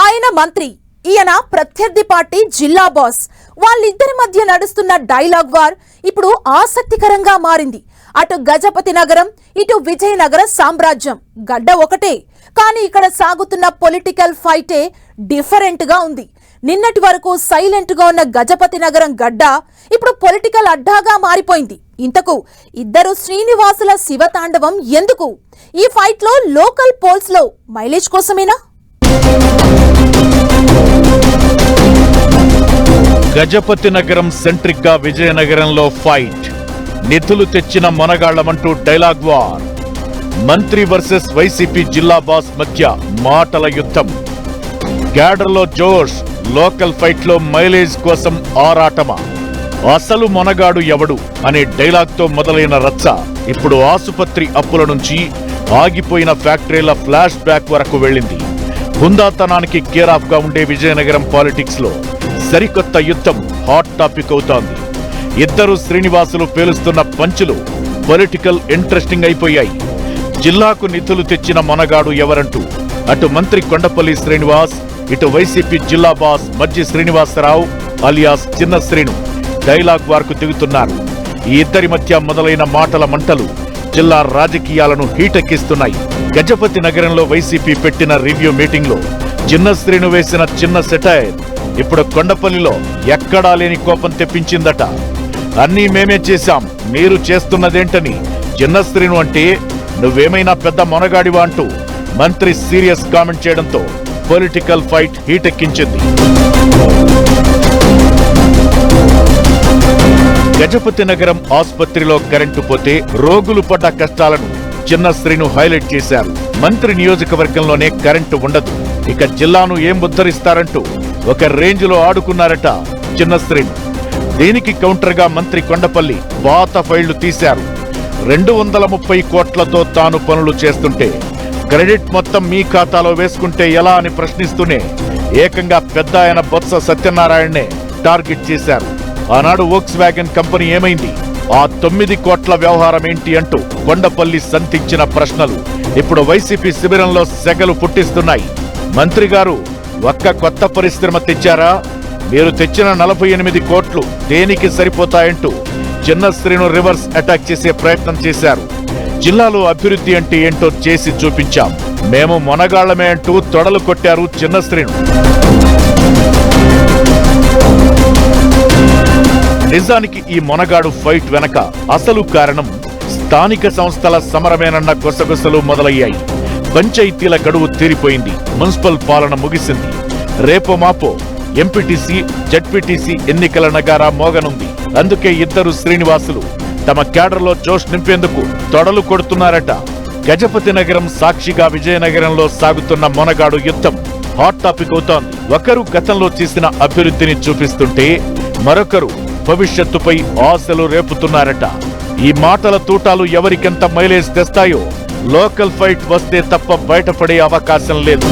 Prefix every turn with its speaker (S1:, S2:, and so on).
S1: ఆయన మంత్రి, ఈయన ప్రత్యర్థి పార్టీ జిల్లా బాస్. వాళ్ళిద్దరి మధ్య నడుస్తున్న డైలాగ్ వార్ ఇప్పుడు ఆసక్తికరంగా మారింది. అటు గజపతి నగరం, ఇటు విజయనగర సామ్రాజ్యం గడ్డ ఒకటే, కానీ ఇక్కడ సాగుతున్న పొలిటికల్ ఫైటే డిఫరెంట్ గా ఉంది. నిన్నటి వరకు సైలెంట్ గా ఉన్న గజపతి నగరం గడ్డ ఇప్పుడు పొలిటికల్ అడ్డాగా మారిపోయింది. ఇంతకు ఇద్దరు శ్రీనివాసుల శివతాండవం ఎందుకు? ఈ ఫైట్ లో లోకల్ పోల్స్ లో మైలేజ్ కోసమేనా?
S2: గజపతి నగరం సెంట్రిక్ గా విజయనగరంలో ఫైట్. నిధులు తెచ్చిన మనగాళ్లమంటూ డైలాగ్ వార్. మంత్రి వర్సెస్ వైసీపీ జిల్లా బాస్ మధ్య మాటల యుద్ధం. క్యాడర్లో జోష్, లోకల్ ఫైట్ లో మైలేజ్ కోసం ఆరాటమా? అసలు మనగాడు ఎవడు అనే డైలాగ్ తో మొదలైన రచ్చ ఇప్పుడు ఆసుపత్రి అప్పుల నుంచి ఆగిపోయిన ఫ్యాక్టరీల ఫ్లాష్ బ్యాక్ వరకు వెళ్ళింది. హుందాతనానికి కేర్ ఆఫ్ గా ఉండే విజయనగరం పాలిటిక్స్ లో సరికొత్త యుద్ధం హాట్ టాపిక్ అవుతోంది. ఇద్దరు శ్రీనివాసులు పేలుస్తున్న పంచులు పొలిటికల్ ఇంట్రెస్టింగ్ అయిపోయాయి. జిల్లాకు నిధులు తెచ్చిన మనగాడు ఎవరంటూ అటు మంత్రి కొండపల్లి శ్రీనివాస్, ఇటు వైసీపీ జిల్లా బాస్ మజ్జి శ్రీనివాసరావు అలియాస్ చిన్న శ్రీను డైలాగ్ వార్కు దిగుతున్నారు. ఈ ఇద్దరి మధ్య మొదలైన మాటల మంటలు జిల్లా రాజకీయాలను హీటెక్కిస్తున్నాయి. గజపతి నగరంలో వైసీపీ పెట్టిన రివ్యూ మీటింగ్ లో చిన్న శ్రీను వేసిన చిన్న సెటైర్ ఇప్పుడు కొండపల్లిలో ఎక్కడా లేని కోపం తెప్పించిందట. అన్నీ మేమే చేశాం, మీరు చేస్తున్నదేంటని చిన్న శ్రీను అంటే, నువ్వేమైనా పెద్ద మొనగాడివా అంటూ మంత్రి సీరియస్ కామెంట్ చేయడంతో పొలిటికల్ ఫైట్ హీటెక్కించింది. గజపతి నగరం ఆసుపత్రిలో కరెంటు పోతే రోగులు పడ్డ కష్టాలను చిన్న శ్రీను హైలైట్ చేశారు. మంత్రి నియోజకవర్గంలోనే కరెంటు ఉండదు, ఇక జిల్లాను ఏం ఉద్ధరిస్తారంటూ ఒక రేంజ్ లో ఆడుకున్నారట చిన్న శ్రీను. దీనికి కౌంటర్ గా మంత్రి కొండపల్లి పాత ఫైళ్లు తీశారు. 230 కోట్లతో తాను పనులు చేస్తుంటే క్రెడిట్ మొత్తం మీ ఖాతాలో వేసుకుంటే ఎలా అని ప్రశ్నిస్తూనే ఏకంగా పెద్ద ఆయన బొత్స సత్యనారాయణనే టార్గెట్ చేశారు. ఆనాడు వోక్స్ వ్యాగన్ కంపెనీ ఏమైంది, ఆ 9 కోట్ల వ్యవహారం ఏంటి అంటూ కొండపల్లి సంధించిన ప్రశ్నలు ఇప్పుడు వైసీపీ శిబిరంలో సెగలు పుట్టిస్తున్నాయి. మంత్రి గారు ఒక్క కొత్త పరిశ్రమ తెచ్చారా? మీరు తెచ్చిన 48 కోట్లు దేనికి సరిపోతాయంటూ చిన్న శ్రీను రివర్స్ అటాక్ చేసే ప్రయత్నం చేశారు. జిల్లాలో అభివృద్ధి అంటే ఏంటో చేసి చూపించాం, మేము మొనగాళ్లమే అంటూ తొడలు కొట్టారు చిన్న శ్రీను. నిజానికి ఈ మొనగాడు ఫైట్ వెనక అసలు కారణం స్థానిక సంస్థల సమరమేనన్న గుసగుసలు మొదలయ్యాయి. పంచాయతీల గడువు తీరిపోయింది, మున్సిపల్ పాలన ముగిసింది. రేపో మాపో ఎంపీటీసీ, జడ్పీటీసీ ఎన్నికల నగారా మోగనుంది. అందుకే ఇద్దరు శ్రీనివాసులు తమ క్యాడర్లో జోష్ నింపేందుకు తొడలు కొడుతున్నారట. గజపతి నగరం సాక్షిగా విజయనగరంలో సాగుతున్న మొనగాడు యుద్ధం హాట్ టాపిక్ అవుతోంది. ఒకరు గతంలో చేసిన అభివృద్ధిని చూపిస్తుంటే మరొకరు భవిష్యత్తుపై ఆశలు రేపుతున్నారట. ఈ మాటల తూటాలు ఎవరికెంత మైలేజ్ తెస్తాయో లోకల్ ఫైట్ వస్తే తప్ప బయటపడే అవకాశం లేదు.